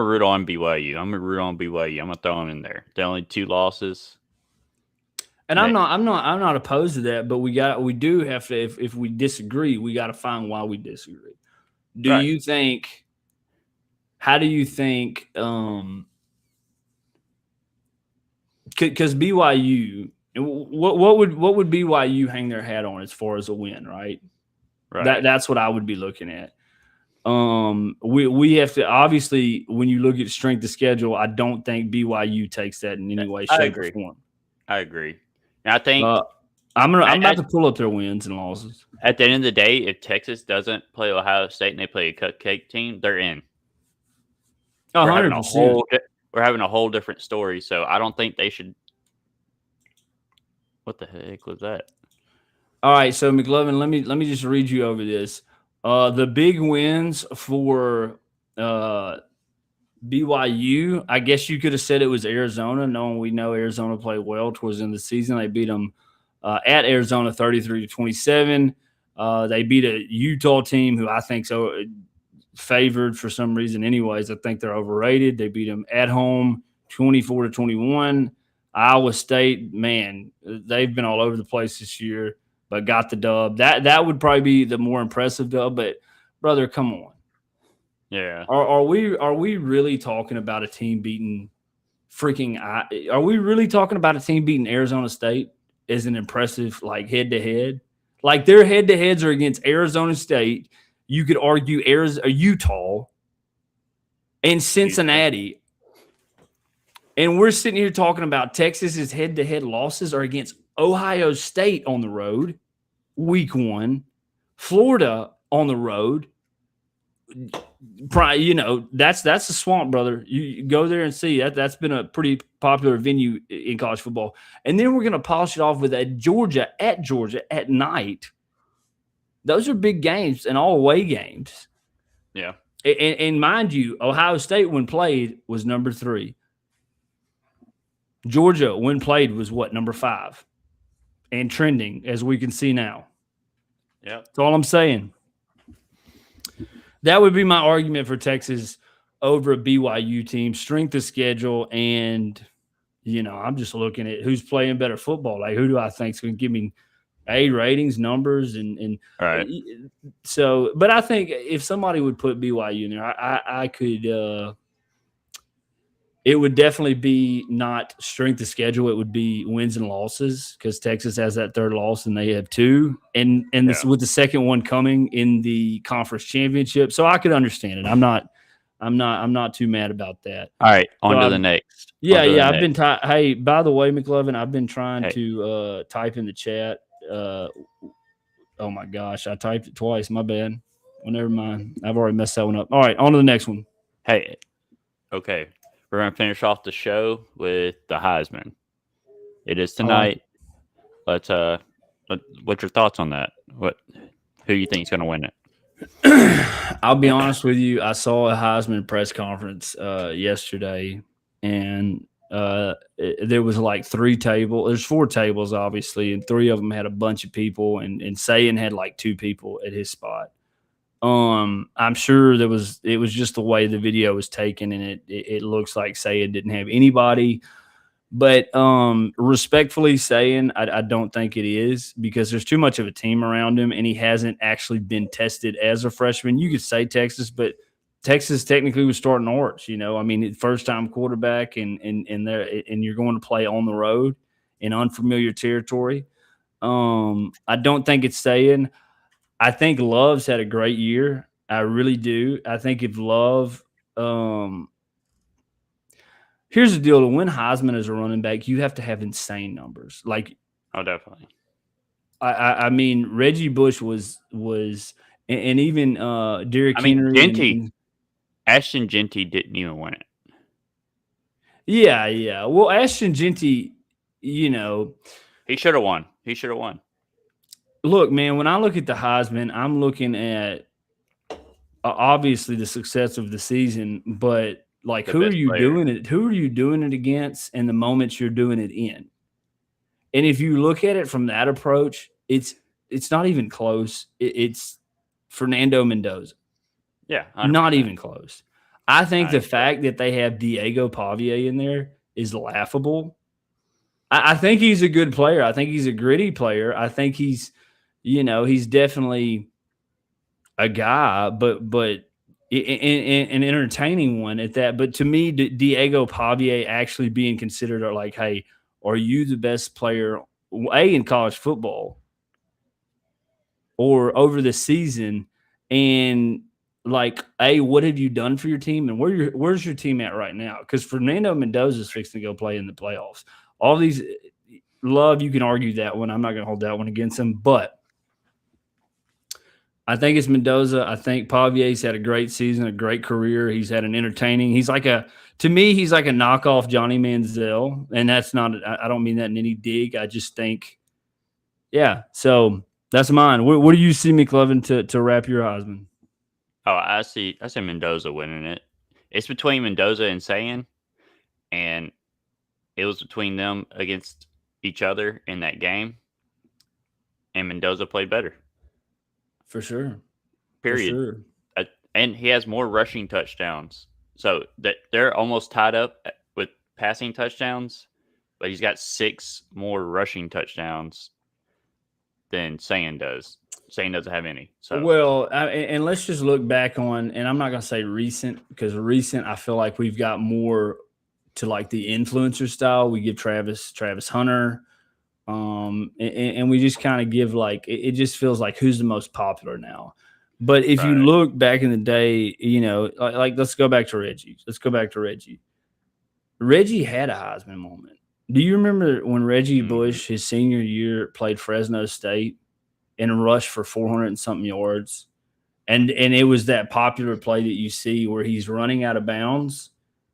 root on BYU. I'm gonna throw them in there. They're only 2 losses. And I'm not opposed to that, but we do have to, if we disagree, we got to find why we disagree. How do you think because BYU, what would BYU hang their hat on as far as a win, right? That's what I would be looking at. We have to, obviously, when you look at strength of schedule, I don't think BYU takes that in any way, shape, or form. I agree. And I think I'm about to pull up their wins and losses. At the end of the day, if Texas doesn't play Ohio State and they play a cupcake team, they're in. 100%. We're having a whole different story, so I don't think they should. What the heck was that? All right, so McLovin, let me just read you over this. The big wins for BYU, I guess you could have said it was Arizona, knowing we know Arizona played well towards the end of the season. They beat them at Arizona 33-27. They beat a Utah team who I think so favored for some reason anyways. I think they're overrated. They beat them at home 24-21. Iowa State, man, they've been all over the place this year, but got the dub. That would probably be the more impressive dub, but brother, come on. Yeah. Are we really talking about a team beating are we really talking about a team beating Arizona State as an impressive, like, head-to-head? Like, their head-to-heads are against Arizona State. You could argue Utah and Cincinnati. And we're sitting here talking about Texas's head-to-head losses are against Ohio State on the road, week 1, Florida on the road. That's the swamp, brother. You go there and see that. That's been a pretty popular venue in college football. And then we're going to polish it off with Georgia at night. Those are big games and all away games. Yeah. And mind you, Ohio State, when played, was number 3. Georgia, when played, was number 5, and trending, as we can see now. Yeah, that's all I'm saying. That would be my argument for Texas over a BYU team. Strength of schedule, and I'm just looking at who's playing better football. Like, who do I think is going to give me A ratings, numbers, and right. So, but I think if somebody would put BYU in there, I could. It would definitely be not strength of schedule. It would be wins and losses, because Texas has that 3rd loss and they have 2, and with the second one coming in the conference championship. So I could understand it. I'm not too mad about that. All right, on to the next. I've been hey, by the way, McLovin, I've been trying to type in the chat. Oh my gosh, I typed it twice. My bad. Well, never mind. I've already messed that one up. All right, on to the next one. Hey, okay. We're going to finish off the show with the Heisman. It is tonight. What's your thoughts on that? Who do you think is going to win it? I'll be honest with you. I saw a Heisman press conference yesterday, and there was like 3 tables. There's 4 tables, obviously, and 3 of them had a bunch of people, and Sayan had like 2 people at his spot. I'm sure it was just the way the video was taken, and it looks like Sayan didn't have anybody. But respectfully saying, I don't think it is because there's too much of a team around him, and he hasn't actually been tested as a freshman. You could say Texas, but Texas technically was starting Orange. I mean, first time quarterback, and you're going to play on the road in unfamiliar territory. I don't think it's saying. I think Love's had a great year. I really do. I think if Love, here's the deal: to win Heisman as a running back, you have to have insane numbers. Like, Oh, definitely. I mean, Reggie Bush and even Derrick I mean, Henry Genty, Ashton Genty didn't even win it. yeah. Well, Ashton Genty, He should have won. He should have won. look, man. When I look at the Heisman, I'm looking at obviously the success of the season, but like, The who are best you player. doing it? Who are you doing it against, and the moments you're doing it in? And if you look at it from that approach, it's not even close. It's Fernando Mendoza. Yeah, 100%. Not even close. I think Not the even fact that they have Diego Pavia in there is laughable. I think he's a good player. I think he's a gritty player. I think he's definitely a guy, but an entertaining one at that. But to me, Diego Pavia actually being considered like, hey, are you the best player in college football or over the season? And like, what have you done for your team, and where's your team at right now? Because Fernando Mendoza is fixing to go play in the playoffs. All these Love, you can argue that one. I'm not going to hold that one against him, but I think it's Mendoza. I think Pavier's had a great season, a great career. He's had an entertaining. To me, he's like a knockoff Johnny Manziel, and that's not. I don't mean that in any dig. I just think, yeah. So that's mine. What do you see, McLovin, to wrap your Heisman? Oh, I see Mendoza winning it. It's between Mendoza and Sayan, and it was between them against each other in that game, and Mendoza played better. For sure. Period. For sure. And he has more rushing touchdowns, so that they're almost tied up with passing touchdowns, but he's got 6 more rushing touchdowns than Sayan does. Sayan doesn't have any. So Well, and let's just look back on, and I'm not going to say recent, because recent, I feel like we've got more to like the influencer style. We give Travis Hunter, and we just kind of give like it just feels like who's the most popular now. But if you Right. look back in the day, like let's go back to Reggie. Reggie had a Heisman moment. Do you remember when Reggie Bush, his senior year, played Fresno State and rushed for 400 and something yards? And it was that popular play that you see where he's running out of bounds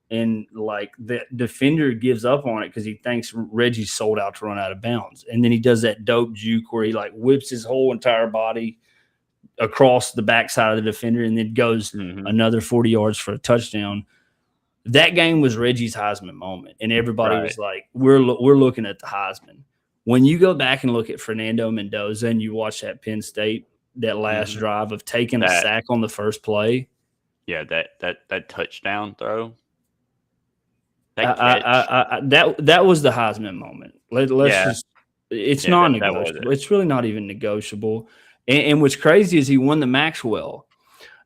and like the defender gives up on it because he thinks Reggie's sold out to run out of bounds. And then he does that dope juke where he like whips his whole entire body across the backside of the defender and then goes another 40 yards for a touchdown. That game was Reggie's Heisman moment. And everybody was like, we're looking at the Heisman. When you go back and look at Fernando Mendoza and you watch that Penn State, that last drive of taking a sack on the first play. Yeah, that touchdown throw. That catch. That was the Heisman moment. It's non-negotiable. It's really not even negotiable. And what's crazy is he won the Maxwell.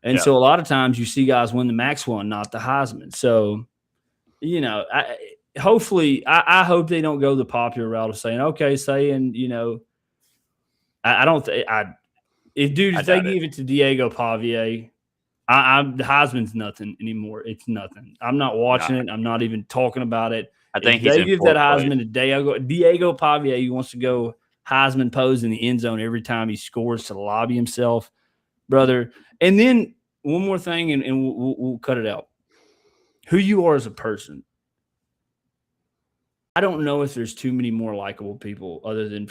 And so a lot of times you see guys win the Maxwell and not the Heisman. So, hopefully, I hope they don't go the popular route of saying, I don't think if they give it to Diego Pavia, the Heisman's nothing anymore. It's nothing. I'm not watching it. I'm not even talking about it. I think if they give that Heisman to Diego Pavia, he wants to go Heisman pose in the end zone every time he scores to lobby himself, brother. And then one more thing, and we'll cut it out. Who you are as a person. I don't know if there's too many more likable people other than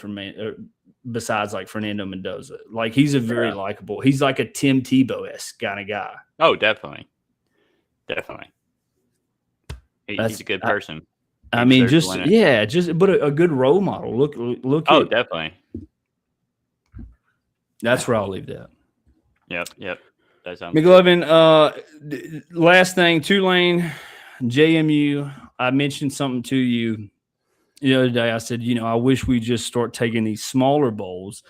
besides like Fernando Mendoza. Like he's a very likable. He's like a Tim Tebow-esque kind of guy. Oh, definitely. He's a good person. I mean, but a good role model. Look. Oh, definitely. That's where I'll leave that. Yep. That sounds McLovin, last thing, Tulane, JMU. I mentioned something to you the other day I said, I wish we just start taking these smaller bowls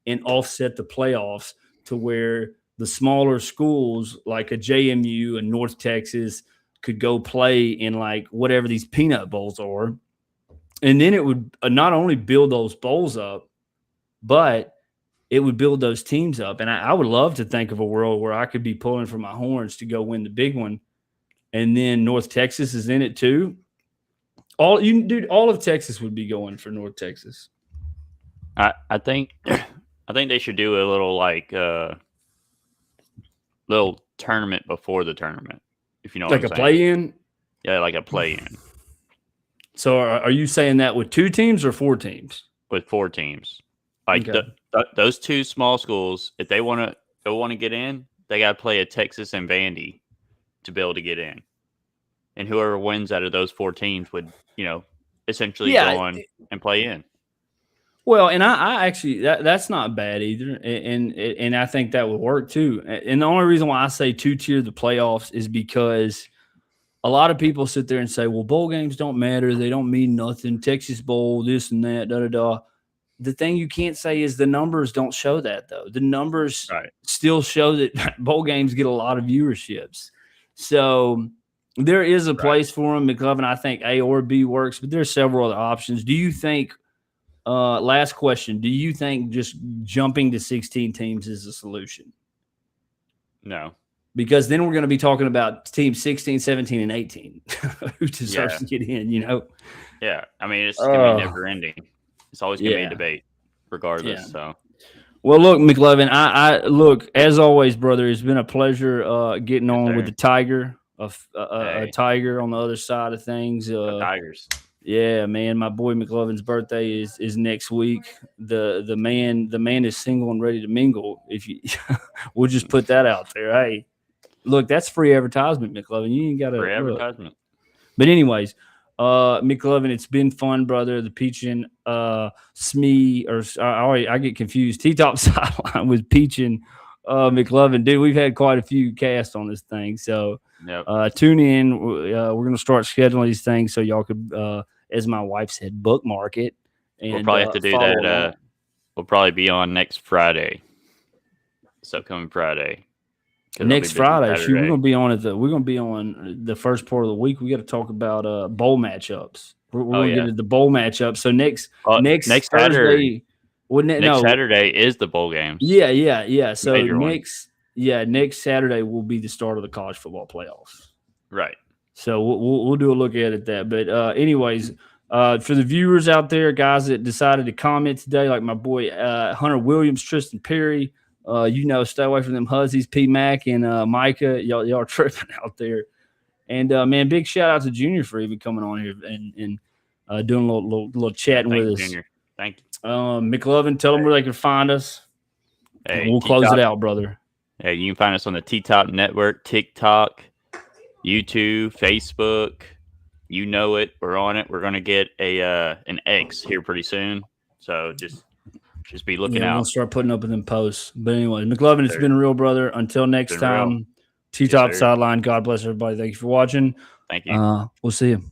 and offset the playoffs to where the smaller schools like a JMU and North Texas could go play in like whatever these peanut bowls are. And then it would not only build those bowls up, but it would build those teams up. And I would love to think of a world where I could be pulling for my horns to go win the big one. And then North Texas is in it too. All of Texas would be going for North Texas. I think they should do a little like little tournament before the tournament, if you know like what I'm a saying. play-in. Yeah, like a play-in. So are you saying that with 2 teams or 4 teams? With 4 teams, like Okay. those 2 small schools, if they want to get in, they got to play a Texas and Vandy to be able to get in, and whoever wins out of those 4 teams would, essentially go on and play in. Well, and I actually that's not bad either, and I think that would work too. And the only reason why I say 2-tier the playoffs is because a lot of people sit there and say, "Well, bowl games don't matter; they don't mean nothing." Texas Bowl, this and that, da da da. The thing you can't say is the numbers don't show that though. The numbers still show that bowl games get a lot of viewerships. So there is a place for them. McLovin, I think A or B works, but there's several other options. Do you think? Last question. Do you think just jumping to 16 teams is a solution? No. Because then we're going to be talking about teams 16, 17, and 18 who deserves to get in, Yeah. I mean, it's going to be never ending. It's always going to be a debate regardless. Yeah. So, well, look, McLovin, I look, as always, brother, it's been a pleasure getting on with the Tiger, a Tiger on the other side of things. The Tigers. Yeah, man, my boy McLovin's birthday is next week. The man is single and ready to mingle. If you, we'll just put that out there. Hey, look, that's free advertisement, McLovin. You ain't got to free advertisement. But anyways, McLovin, it's been fun, brother. The Peachin Smee, or I get confused. TTOP sideline with Peachin McLovin. Dude, we've had quite a few casts on this thing, so tune in. We're gonna start scheduling these things so y'all could, as my wife said, bookmark it. And we'll probably have to do that. We'll probably be on next Friday. This upcoming Friday. Next Friday, shoot, we're gonna be on the first part of the week. We got to talk about bowl matchups. We're gonna get into the bowl matchup. So next Thursday, Saturday is the bowl games. Yeah. So next Saturday will be the start of the college football playoffs. Right. So we'll do a look at that. But anyways, for the viewers out there, guys that decided to comment today, like my boy Hunter Williams, Tristan Perry, stay away from them Huzzies, P Mac and Micah. Y'all are tripping out there. And man, big shout out to Junior for even coming on here and doing a little chatting with us. Junior. Thank you. McLovin, tell them where they can find us. Hey, and we'll close it out, brother. Hey, you can find us on the TTOP network, TikTok, YouTube, Facebook. You know it. We're on it. We're gonna get an X here pretty soon. So just be looking out. We'll start putting up with them posts. But anyway, McLovin, it's been real, brother. Until next time, TTOP sideline. God bless everybody. Thank you for watching. Thank you. We'll see you.